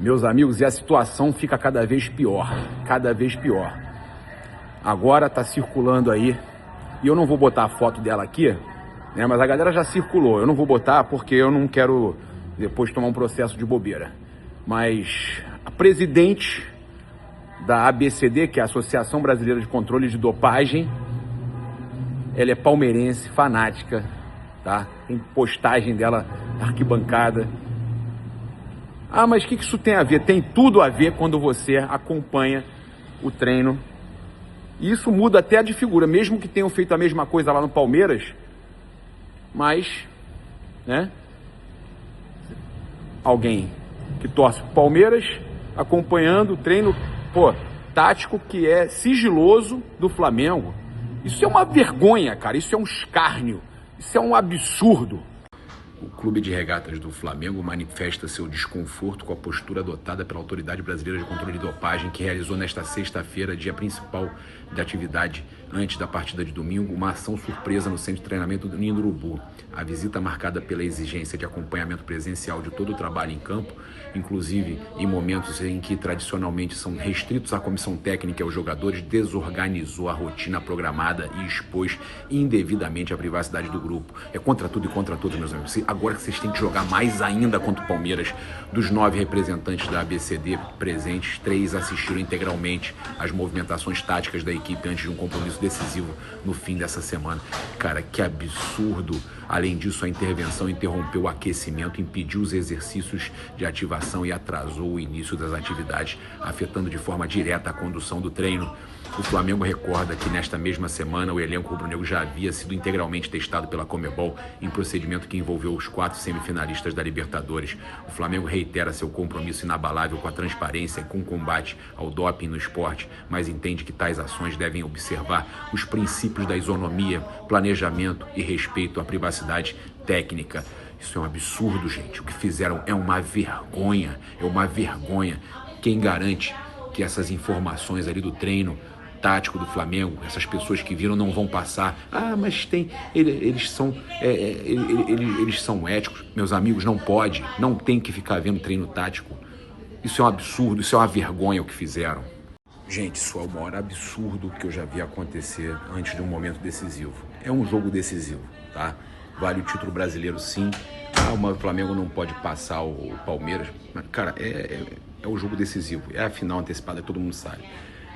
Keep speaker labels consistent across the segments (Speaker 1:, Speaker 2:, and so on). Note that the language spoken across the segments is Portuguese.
Speaker 1: Meus amigos, e a situação fica cada vez pior, cada vez pior. Agora tá circulando aí, e eu não vou botar a foto dela aqui, né? Mas a galera já circulou. Eu não vou botar porque eu não quero depois tomar um processo de bobeira. Mas a presidente da ABCD, que é a Associação Brasileira de Controle de Dopagem, ela é palmeirense, fanática, tá? Tem postagem dela na arquibancada. Ah, mas o que isso tem a ver? Tem tudo a ver quando você acompanha o treino. E isso muda até de figura, mesmo que tenham feito a mesma coisa lá no Palmeiras, mas, né? Alguém que torce pro Palmeiras, acompanhando o treino, tático que é sigiloso do Flamengo. Isso é uma vergonha, cara. Isso é um escárnio. Isso é um absurdo. O Clube de Regatas do Flamengo manifesta seu desconforto com a postura adotada pela Autoridade Brasileira de Controle de Dopagem, que realizou nesta sexta-feira, dia principal de atividade antes da partida de domingo, uma ação surpresa no centro de treinamento do Ninho do Urubu. A visita, marcada pela exigência de acompanhamento presencial de todo o trabalho em campo, inclusive em momentos em que tradicionalmente são restritos à comissão técnica e aos jogadores, desorganizou a rotina programada e expôs indevidamente a privacidade do grupo. É contra tudo e contra todos, meus amigos. Agora que vocês têm que jogar mais ainda contra o Palmeiras, dos 9 representantes da ABCD presentes, 3 assistiram integralmente às movimentações táticas da equipe antes de um compromisso decisivo no fim dessa semana. Cara, que absurdo. Além disso, a intervenção interrompeu o aquecimento, impediu os exercícios de ativação e atrasou o início das atividades, afetando de forma direta a condução do treino. O Flamengo recorda que nesta mesma semana o elenco rubro-negro já havia sido integralmente testado pela Conmebol em procedimento que envolveu os 4 semifinalistas da Libertadores. O Flamengo reitera seu compromisso inabalável com a transparência e com o combate ao doping no esporte, mas entende que tais ações devem observar os princípios da isonomia, planejamento e respeito à privacidade técnica. Isso é um absurdo, gente. O que fizeram é uma vergonha. É uma vergonha. Quem garante que essas informações ali do treino tático do Flamengo, essas pessoas que viram não vão passar? Ah, mas eles são éticos. Meus amigos, não pode. Não tem que ficar vendo treino tático. Isso é um absurdo. Isso é uma vergonha o que fizeram. Gente, isso é o maior absurdo que eu já vi acontecer antes de um momento decisivo. É um jogo decisivo, tá? Vale o título brasileiro, sim. Ah, o Flamengo não pode passar o Palmeiras. Mas, cara, é o jogo decisivo. É a final antecipada, todo mundo sabe.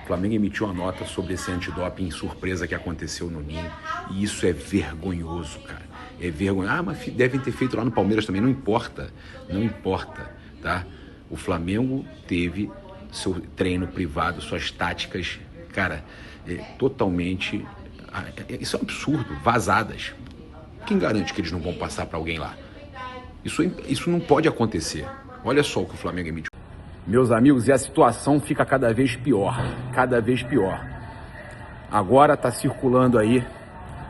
Speaker 1: O Flamengo emitiu uma nota sobre esse antidoping surpresa que aconteceu no Ninho. E isso é vergonhoso, cara. É vergonhoso. Ah, mas devem ter feito lá no Palmeiras também. Não importa. Não importa, tá? O Flamengo teve seu treino privado, suas táticas, cara, totalmente... Isso é um absurdo. Vazadas. Quem garante que eles não vão passar para alguém lá? Isso não pode acontecer. Olha só o que o Flamengo emitiu. Meus amigos, e a situação fica cada vez pior, cada vez pior. Agora tá circulando aí,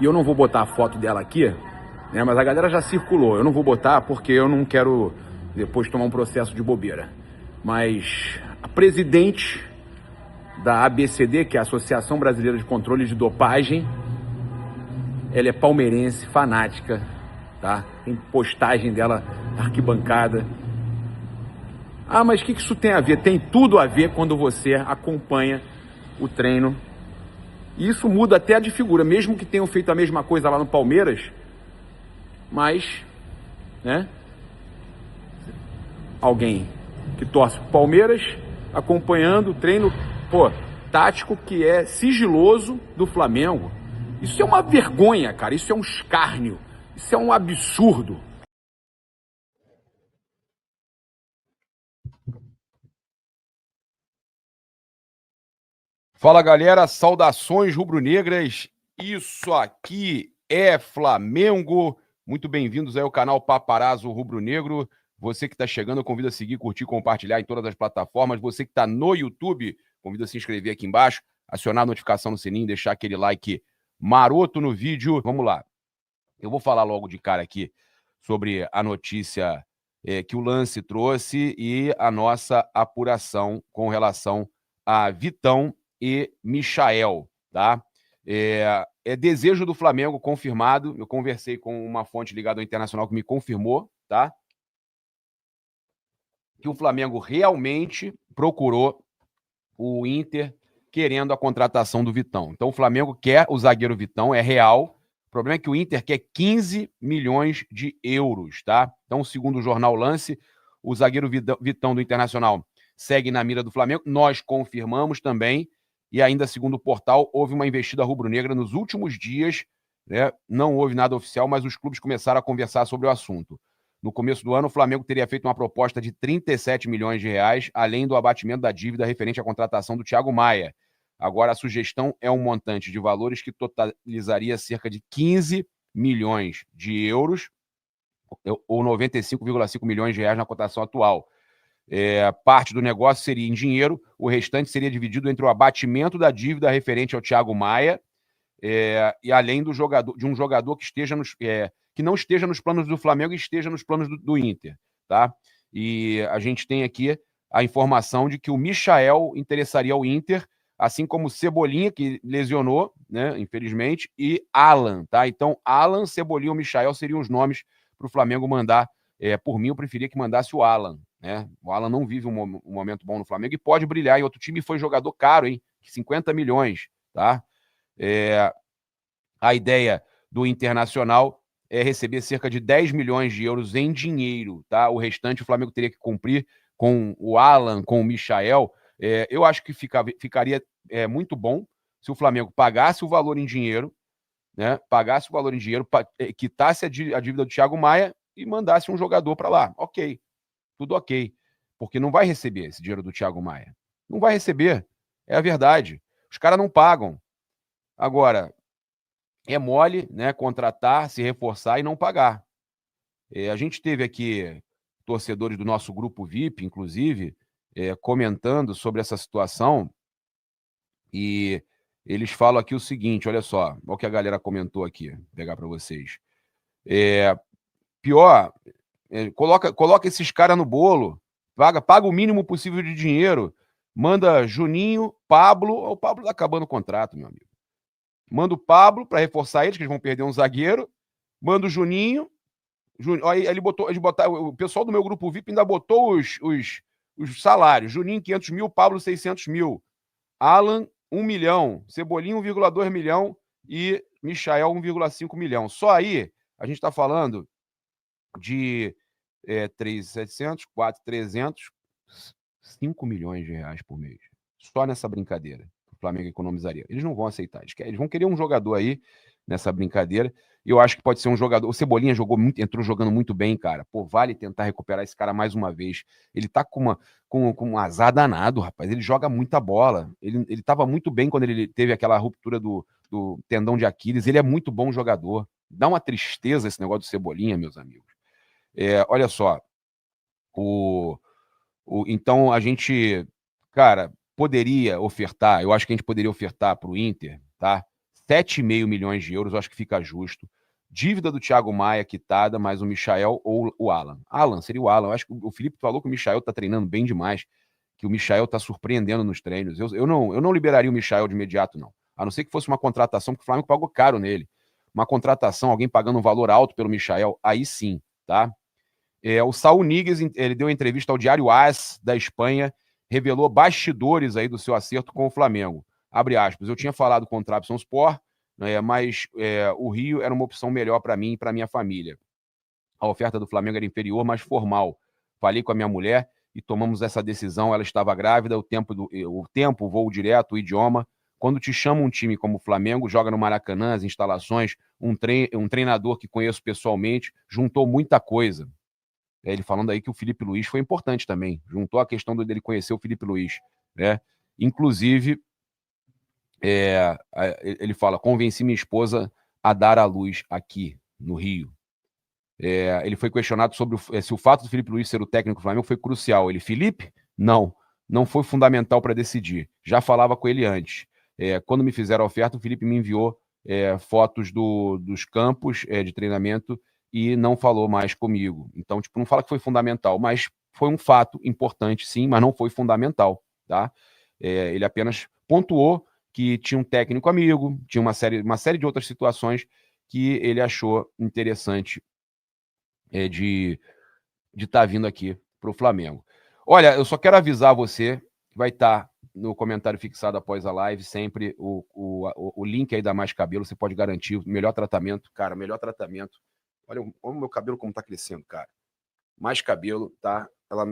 Speaker 1: e eu não vou botar a foto dela aqui, né? Mas a galera já circulou. Eu não vou botar porque eu não quero depois tomar um processo de bobeira. Mas a presidente da ABCD, que é a Associação Brasileira de Controle de Dopagem, ela é palmeirense, fanática, tá? Tem postagem dela na arquibancada. Ah, mas o que isso tem a ver? Tem tudo a ver quando você acompanha o treino. E isso muda até de figura, mesmo que tenham feito a mesma coisa lá no Palmeiras, mas, né? Alguém que torce pro Palmeiras, acompanhando o treino, tático que é sigiloso do Flamengo. Isso é uma vergonha, cara. Isso é um escárnio. Isso é um absurdo.
Speaker 2: Fala, galera, saudações rubro-negras, isso aqui é Flamengo, muito bem-vindos aí ao canal Paparazzo Rubro-Negro. Você que está chegando, eu convido a seguir, curtir, compartilhar em todas as plataformas. Você que está no YouTube, convido a se inscrever aqui embaixo, acionar a notificação no sininho, deixar aquele like maroto no vídeo. Vamos lá, eu vou falar logo de cara aqui sobre a notícia que o Lance trouxe e a nossa apuração com relação a Vitão e Michael, tá? É desejo do Flamengo confirmado. Eu conversei com uma fonte ligada ao Internacional que me confirmou, tá? que o Flamengo realmente procurou o Inter querendo a contratação do Vitão. Então o Flamengo quer o zagueiro Vitão, é real. O problema é que o Inter quer 15 milhões de euros, tá? Então, segundo o jornal Lance, o zagueiro Vitão do Internacional segue na mira do Flamengo. Nós confirmamos também, e ainda segundo o portal, houve uma investida rubro-negra nos últimos dias, né? Não houve nada oficial, mas os clubes começaram a conversar sobre o assunto. No começo do ano, o Flamengo teria feito uma proposta de 37 milhões de reais, além do abatimento da dívida referente à contratação do Thiago Maia. Agora, a sugestão é um montante de valores que totalizaria cerca de 15 milhões de euros, ou 95,5 milhões de reais na cotação atual. Parte do negócio seria em dinheiro, o restante seria dividido entre o abatimento da dívida referente ao Thiago Maia, e além do jogador, de um jogador que esteja que não esteja nos planos do Flamengo e esteja nos planos do Inter, tá? E a gente tem aqui a informação de que o Michael interessaria ao Inter, assim como o Cebolinha, que lesionou, né, infelizmente, e Alan, tá? Então, Alan, Cebolinha ou Michael seriam os nomes para o Flamengo mandar. Por mim, eu preferia que mandasse o Alan, né? O Alan não vive um momento bom no Flamengo e pode brilhar em outro time. Foi jogador caro, hein? 50 milhões, tá? A ideia do Internacional é receber cerca de 10 milhões de euros em dinheiro, tá? O restante o Flamengo teria que cumprir com o Alan, com o Michael. Eu acho que ficaria muito bom se o Flamengo pagasse o valor em dinheiro, né? Pagasse o valor em dinheiro, quitasse a dívida do Thiago Maia e mandasse um jogador para lá. Ok, tudo ok. Porque não vai receber esse dinheiro do Thiago Maia. Não vai receber. É a verdade. Os caras não pagam. Agora, é mole, né, contratar, se reforçar e não pagar. A gente teve aqui torcedores do nosso grupo VIP, inclusive, comentando sobre essa situação, e eles falam aqui o seguinte, olha só, olha o que a galera comentou aqui, vou pegar para vocês. Pior, coloca esses caras no bolo, paga o mínimo possível de dinheiro, manda Juninho, Pablo, o Pablo tá acabando o contrato, meu amigo. Manda o Pablo para reforçar eles, que eles vão perder um zagueiro. Manda o Juninho. Aí ele o pessoal do meu grupo VIP ainda botou os salários. Juninho, 500 mil. Pablo, 600 mil. Alan, 1 milhão. Cebolinha, 1,2 milhão. E Michael, 1,5 milhão. Só aí, a gente está falando de 3.700, 4.300, 5 milhões de reais por mês. Só nessa brincadeira. O Flamengo economizaria. Eles não vão aceitar. Eles vão querer um jogador aí nessa brincadeira. Eu acho que pode ser um jogador. O Cebolinha entrou jogando muito bem, cara. Pô, vale tentar recuperar esse cara mais uma vez. Ele tá com um azar danado, rapaz. Ele joga muita bola. Ele tava muito bem quando ele teve aquela ruptura do tendão de Aquiles. Ele é muito bom jogador. Dá uma tristeza esse negócio do Cebolinha, meus amigos. Olha só. Então a gente, cara, poderia ofertar, eu acho que a gente poderia ofertar para o Inter, tá? 7,5 milhões de euros, eu acho que fica justo. Dívida do Thiago Maia quitada, mais o Michael ou o Alan. Alan, seria o Alan. Eu acho que o Felipe falou que o Michael tá treinando bem demais, que o Michael tá surpreendendo nos treinos. Eu não liberaria o Michael de imediato, não. A não ser que fosse uma contratação, porque o Flamengo pagou caro nele. Uma contratação, alguém pagando um valor alto pelo Michael, aí sim, tá? O Saúl Ñíguez, ele deu entrevista ao Diário AS da Espanha, revelou bastidores aí do seu acerto com o Flamengo. Abre aspas, eu tinha falado com o Trabzonspor, mas o Rio era uma opção melhor para mim e para minha família. A oferta do Flamengo era inferior, mas formal. Falei com a minha mulher e tomamos essa decisão. Ela estava grávida, o tempo, voo direto, o idioma. Quando te chama um time como o Flamengo, joga no Maracanã, as instalações, um treinador que conheço pessoalmente, juntou muita coisa. Ele falando aí que o Felipe Luiz foi importante também. Juntou a questão dele conhecer o Felipe Luiz, né? Inclusive, ele fala, convenci minha esposa a dar à luz aqui, no Rio. Ele foi questionado sobre se o fato do Felipe Luiz ser o técnico do Flamengo foi crucial. Ele, Felipe? Não foi fundamental para decidir. Já falava com ele antes. Quando me fizeram a oferta, o Felipe me enviou fotos dos campos de treinamento e não falou mais comigo. Então, não fala que foi fundamental, mas foi um fato importante, sim, mas não foi fundamental, tá? Ele apenas pontuou que tinha um técnico amigo, tinha uma série de outras situações que ele achou interessante de estar vindo aqui para o Flamengo. Olha, eu só quero avisar você que vai estar no comentário fixado após a live sempre o link aí da Mais Cabelo. Você pode garantir o melhor tratamento. Cara, melhor tratamento. Olha o meu cabelo como tá crescendo, cara. Mais Cabelo, tá?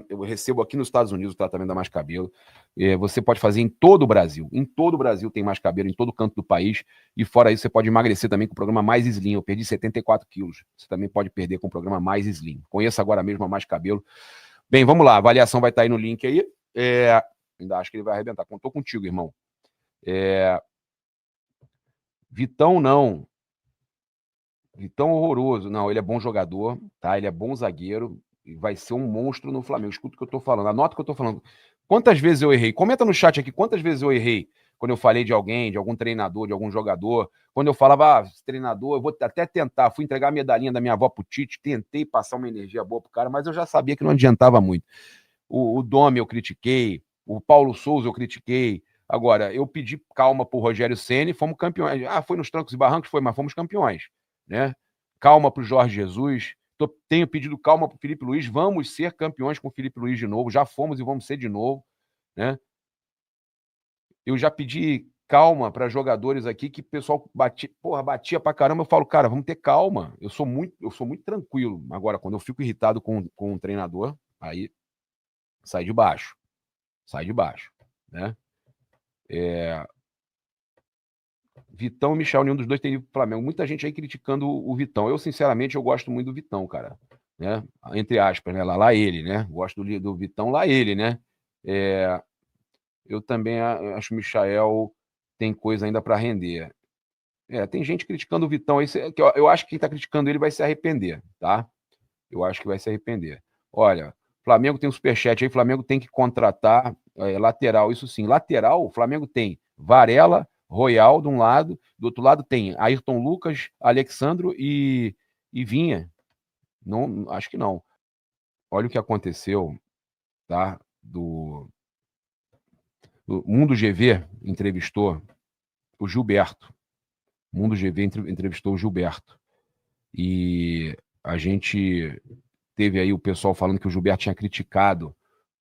Speaker 2: Eu recebo aqui nos Estados Unidos o tratamento da Mais Cabelo. Você pode fazer em todo o Brasil. Em todo o Brasil tem Mais Cabelo, em todo canto do país. E fora isso, você pode emagrecer também com o programa Mais Slim. Eu perdi 74 quilos. Você também pode perder com o programa Mais Slim. Conheça agora mesmo a Mais Cabelo. Bem, vamos lá. A avaliação vai estar aí no link aí. Ainda acho que ele vai arrebentar. Contou contigo, irmão. Vitão, não. Vitão horroroso. Não, ele é bom jogador, tá? Ele é bom zagueiro. E vai ser um monstro no Flamengo. Escuta o que eu tô falando. Anota o que eu tô falando. Quantas vezes eu errei? Comenta no chat aqui quantas vezes eu errei quando eu falei de alguém, de algum treinador, de algum jogador. Quando eu falava, esse treinador, eu vou até tentar. Fui entregar a medalhinha da minha avó pro Tite, tentei passar uma energia boa pro cara, mas eu já sabia que não adiantava muito. O Domi eu critiquei, o Paulo Souza eu critiquei. Agora, eu pedi calma pro Rogério Ceni, fomos campeões. Foi nos trancos e barrancos? Foi, mas fomos campeões, né? Calma pro Jorge Jesus. Tenho pedido calma pro Felipe Luiz. Vamos ser campeões com o Felipe Luiz de novo. Já fomos e vamos ser de novo, né? Eu já pedi calma para jogadores aqui que o pessoal batia pra caramba. Eu falo, cara, vamos ter calma. Eu sou muito tranquilo. Agora, quando eu fico irritado com um treinador, aí sai de baixo. Sai de baixo, né? Vitão e Michel, nenhum dos dois tem ido pro Flamengo. Muita gente aí criticando o Vitão. Eu, sinceramente, eu gosto muito do Vitão, cara. Né? Entre aspas, né? Lá ele, né? Gosto do Vitão, lá ele, né? Eu também acho que o Michael tem coisa ainda para render. Tem gente criticando o Vitão. Eu acho que quem está criticando ele vai se arrepender, tá? Eu acho que vai se arrepender. Olha, Flamengo tem um superchat aí, Flamengo tem que contratar lateral. Isso sim, lateral, o Flamengo tem Varela, Royal de um lado, do outro lado tem Ayrton Lucas, Alexandro e Vinha. Não, acho que não. Olha o que aconteceu, tá? O Mundo GV entrevistou o Gilberto. O Mundo GV entrevistou o Gilberto. E a gente teve aí o pessoal falando que o Gilberto tinha criticado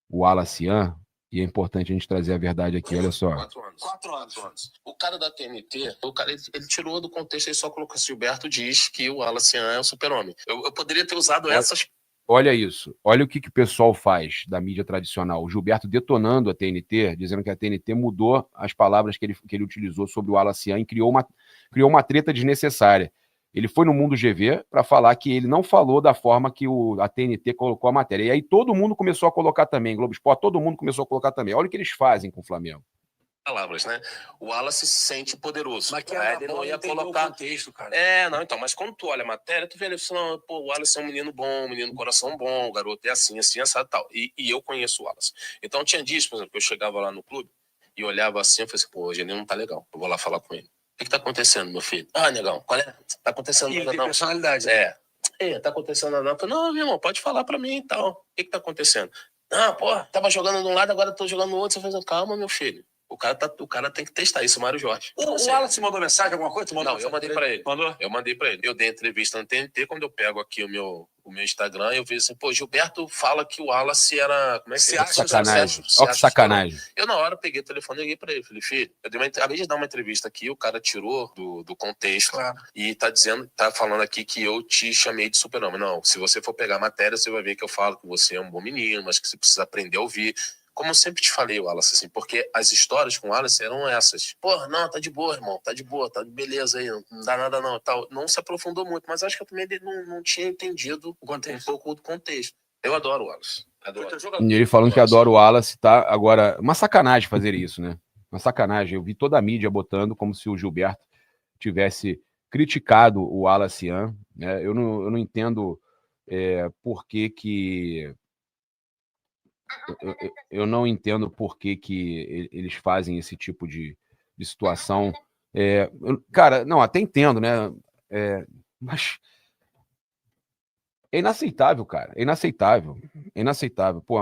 Speaker 2: o Wallace-An, e é importante a gente trazer a verdade aqui, olha só.
Speaker 3: 4 anos. O cara da TNT, ele tirou do contexto, ele só colocou assim, Gilberto diz que o Wallace-An é o super-homem. Eu poderia ter usado essas...
Speaker 2: Olha isso, olha o que o pessoal faz da mídia tradicional. O Gilberto detonando a TNT, dizendo que a TNT mudou as palavras que ele utilizou sobre o Wallace-An e criou uma treta desnecessária. Ele foi no Mundo GV para falar que ele não falou da forma que a TNT colocou a matéria. E aí todo mundo começou a colocar também, Globo Esporte, todo mundo começou a colocar também. Olha o que eles fazem com o Flamengo.
Speaker 3: Palavras, né? O Wallace se sente poderoso.
Speaker 4: Mas que
Speaker 3: ele não ia colocar
Speaker 4: o contexto, cara.
Speaker 3: Então, mas quando tu olha a matéria, tu vê ele falando, pô, o Wallace é um menino bom, um menino coração bom, o garoto é assim, assado, tal. E eu conheço o Wallace. Então tinha dias, por exemplo, que eu chegava lá no clube e olhava assim, eu falei assim, pô, hoje ele não tá legal. Eu vou lá falar com ele. O que tá acontecendo, meu filho? Negão, qual é? Tá acontecendo nada, não?
Speaker 4: Personalidade.
Speaker 3: Tá acontecendo nada, não? Eu falei, não, meu irmão, pode falar pra mim e tal. O que tá acontecendo? Tava jogando de um lado, agora tô jogando no outro. Você falei, calma, meu filho. O cara tem que testar isso, Mário Jorge.
Speaker 4: O Wallace mandou mensagem, alguma coisa?
Speaker 3: Não, eu mandei pra ele.
Speaker 4: Mandou?
Speaker 3: Eu mandei pra ele. Eu dei entrevista no TNT, quando eu pego aqui o meu Instagram, eu vejo assim, pô, Gilberto fala que o Wallace era... Como é que
Speaker 4: é?
Speaker 2: Sacanagem. Olha que sacanagem.
Speaker 3: Eu, na hora, peguei o telefone e liguei pra ele. Falei, filho, acabei de dar uma entrevista aqui, o cara tirou do contexto, claro, e tá falando aqui que eu te chamei de super-homem. Não, se você for pegar a matéria, você vai ver que eu falo que você é um bom menino, mas que você precisa aprender a ouvir. Como eu sempre te falei, Wallace, assim, porque as histórias com o Wallace eram essas. Pô, não, tá de boa, irmão, tá de boa, tá de beleza aí, não dá nada não, tal. Não se aprofundou muito, mas acho que eu também não tinha entendido um pouco do contexto. Eu adoro o Wallace.
Speaker 2: E ele falando que adora o Wallace, tá? Agora, uma sacanagem fazer isso, né? Uma sacanagem. Eu vi toda a mídia botando como se o Gilberto tivesse criticado o Wallace-An, né? Eu não entendo por que eu não entendo por que eles fazem esse tipo de situação. Cara, não, até entendo, né? Mas é inaceitável, cara. É inaceitável. É inaceitável. Pô,